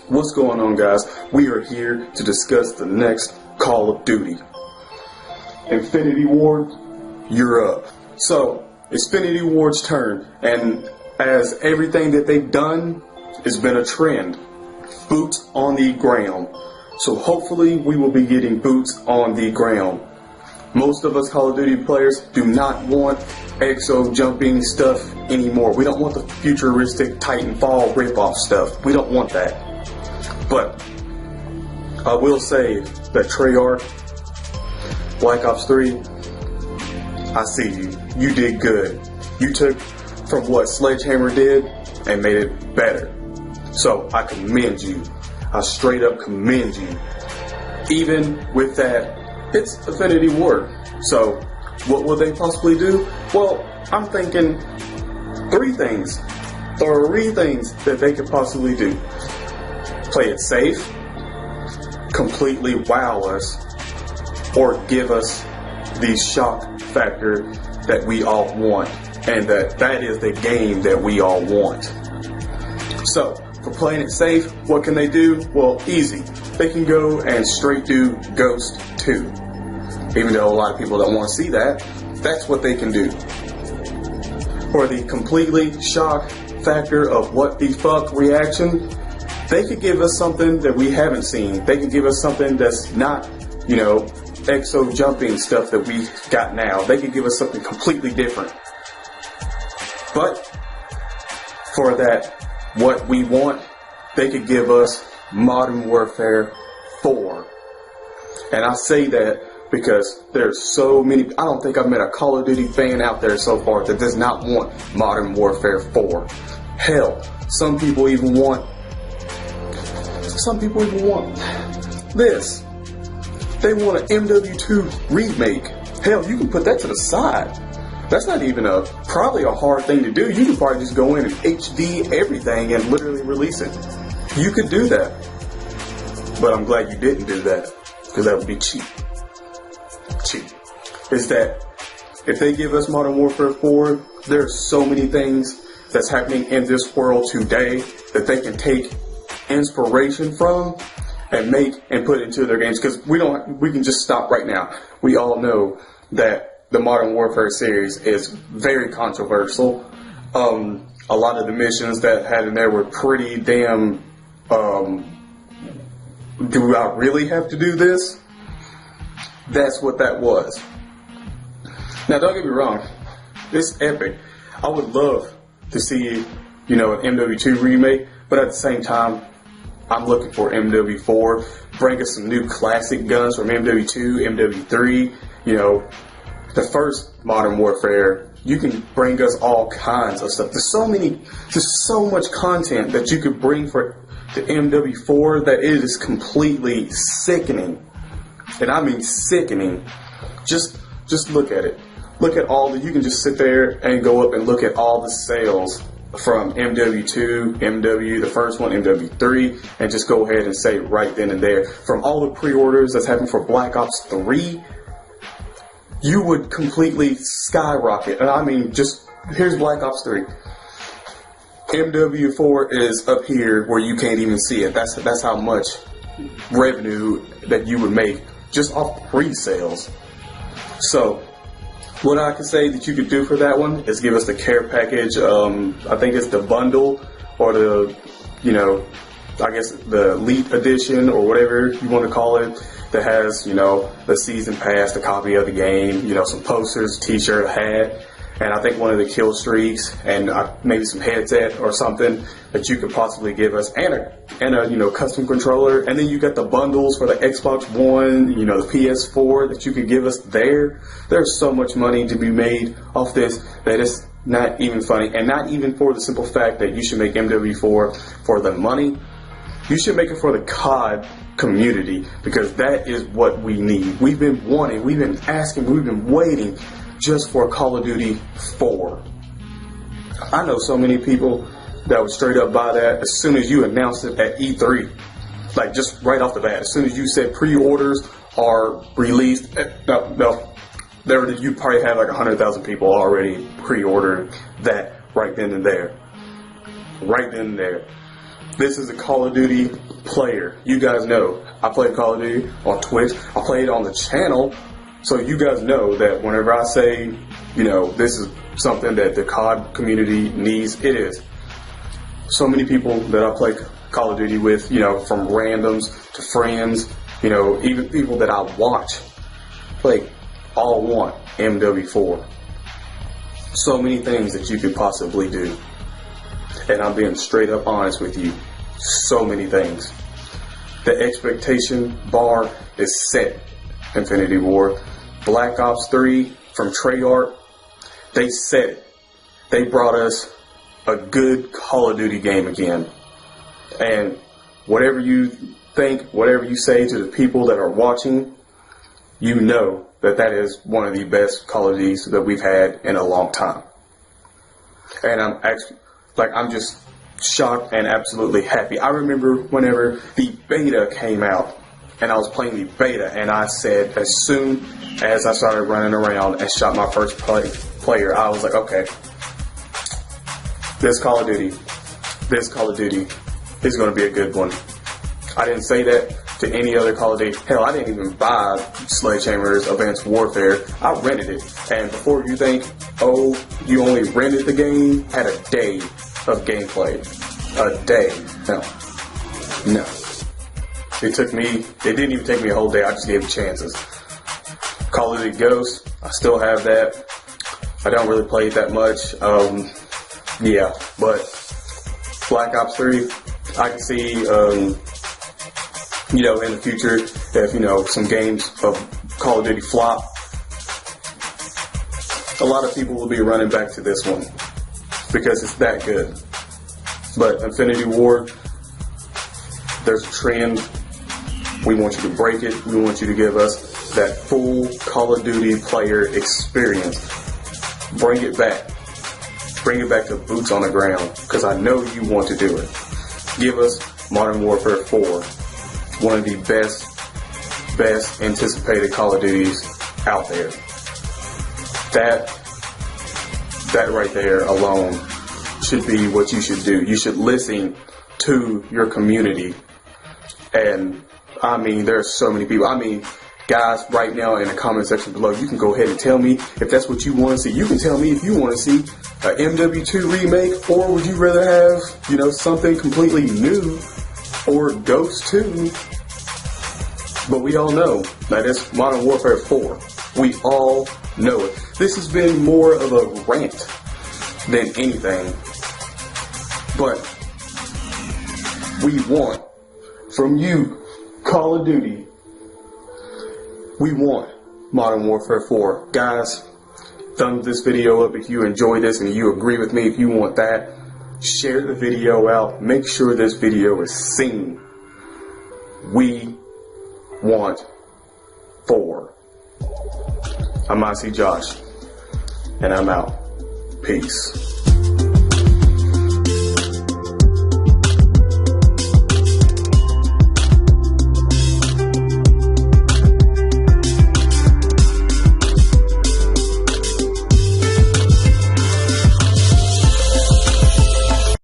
What's going on, guys? We are here to discuss the next Call of Duty. Infinity Ward, you're up. So, it's Infinity Ward's turn, and as everything that they've done has been a trend, boots on the ground. So hopefully we will be getting boots on the ground. Most of us Call of Duty players do not want exo jumping stuff anymore. We don't want the futuristic Titanfall ripoff stuff. We don't want that. But I will say that Treyarch, Black Ops 3, I see you. You did good. You took from what Sledgehammer did and made it better. So I commend you. I straight up commend you. Even with that, it's Infinity Ward. So what will they possibly do? Well, I'm thinking three things that they could possibly do. Play it safe, completely wow us, or give us the shock factor that we all want, and that is the game that we all want. So, for playing it safe, what can they do? Well, easy. They can go and straight do Ghost 2. Even though a lot of people don't want to see that, that's what they can do. For the completely shock factor of what the fuck reaction, they could give us something that we haven't seen. They could give us something that's not, exo jumping stuff that we got now. They could give us something completely different. But for that, what we want, they could give us Modern Warfare 4. And I say that because there's so many, I don't think I've met a Call of Duty fan out there so far that does not want Modern Warfare 4. Hell, some people even want this. They want an MW2 remake. Hell, you can put that to the side. That's not even probably a hard thing to do. You can probably just go in and HD everything and literally release it. You could do that. But I'm glad you didn't do that, because that would be cheap. Is that if they give us Modern Warfare 4, there's so many things that's happening in this world today that they can take inspiration from and make and put into their games, because we can just stop right now. We all know that the Modern Warfare series is very controversial. A lot of the missions that had in there were pretty damn, do I really have to do this? That's what that was. Now don't get me wrong, it's epic. I would love to see, an MW2 remake, but at the same time, I'm looking for MW4. Bring us some new classic guns from MW2, MW3. The first Modern Warfare. You can bring us all kinds of stuff. There's so much content that you could bring for the MW4 that it is completely sickening. And I mean sickening. Just look at it. Look at you can just sit there and go up and look at all the sales from MW2, MW, the first one, MW3, and just go ahead and say right then and there, from all the pre-orders that's happening for Black Ops 3, you would completely skyrocket. And I mean, here's Black Ops 3. MW4 is up here where you can't even see it. That's how much revenue that you would make just off pre-sales. So, what I can say that you could do for that one is give us the care package. I think it's the bundle, or the, I guess the Elite Edition, or whatever you want to call it, that has, the season pass, the copy of the game, some posters, t-shirt, a hat, and I think one of the kill streaks, and maybe some headset or something that you could possibly give us, and a custom controller. And then you got the bundles for the Xbox One, the PS4 that you could give us there. There's so much money to be made off this that it's not even funny, and not even for the simple fact that you should make MW4 for the money. You should make it for the COD community, because that is what we need. We've been wanting, we've been asking, we've been waiting just for Call of Duty 4. I know so many people that would straight up buy that as soon as you announced it at E3. Like, just right off the bat, as soon as you said pre-orders are released, you probably have like 100,000 people already pre-ordered that right then and there. Right then and there. This is a Call of Duty player. You guys know I play Call of Duty on Twitch. I play it on the channel. So you guys know that whenever I say, you know, this is something that the COD community needs, it is. So many people that I play Call of Duty with, you know, from randoms to friends, you know, even people that I watch, like, all want MW4. So many things that you could possibly do. And I'm being straight up honest with you. So many things. The expectation bar is set, Infinity Ward. Black Ops 3 from Treyarch, they set it. They brought us a good Call of Duty game again. And whatever you think, whatever you say to the people that are watching, you know that that is one of the best Call of Duties that we've had in a long time. And I'm just shocked and absolutely happy. I remember whenever the beta came out and I was playing the beta, and I said as soon as I started running around and shot my first player, I was like, okay, this Call of Duty is going to be a good one. I didn't say that to any other Call of Duty. Hell, I didn't even buy Sledgehammer's Advanced Warfare. I rented it. And before you think, oh, you only rented the game, had a day of gameplay. A day. No. It didn't even take me a whole day. I just gave it chances. Call of Duty Ghosts, I still have that. I don't really play it that much. Yeah, but Black Ops 3, I can see, you know, in the future, if, you know, some games of Call of Duty flop, a lot of people will be running back to this one because it's that good. But Infinity Ward, there's a trend. We want you to break it. We want you to give us that full Call of Duty player experience. Bring it back. Bring it back to boots on the ground, because I know you want to do it. Give us Modern Warfare 4, one of the best anticipated Call of Duties out there. That right there alone should be what you should do. You should listen to your community. And I mean, there's so many people. I mean, guys, right now in the comment section below, you can go ahead and tell me if that's what you want to see. You can tell me if you want to see a MW2 remake, or would you rather have, you know, something completely new, or Ghost 2. But we all know that it's Modern Warfare 4. We all know it. This has been more of a rant than anything. But we want from you, Call of Duty, we want Modern Warfare 4. Guys, thumbs this video up if you enjoy this and you agree with me. If you want that, share the video out. Make sure this video is seen. We want 4. I'm Icy Josh, and I'm out. Peace.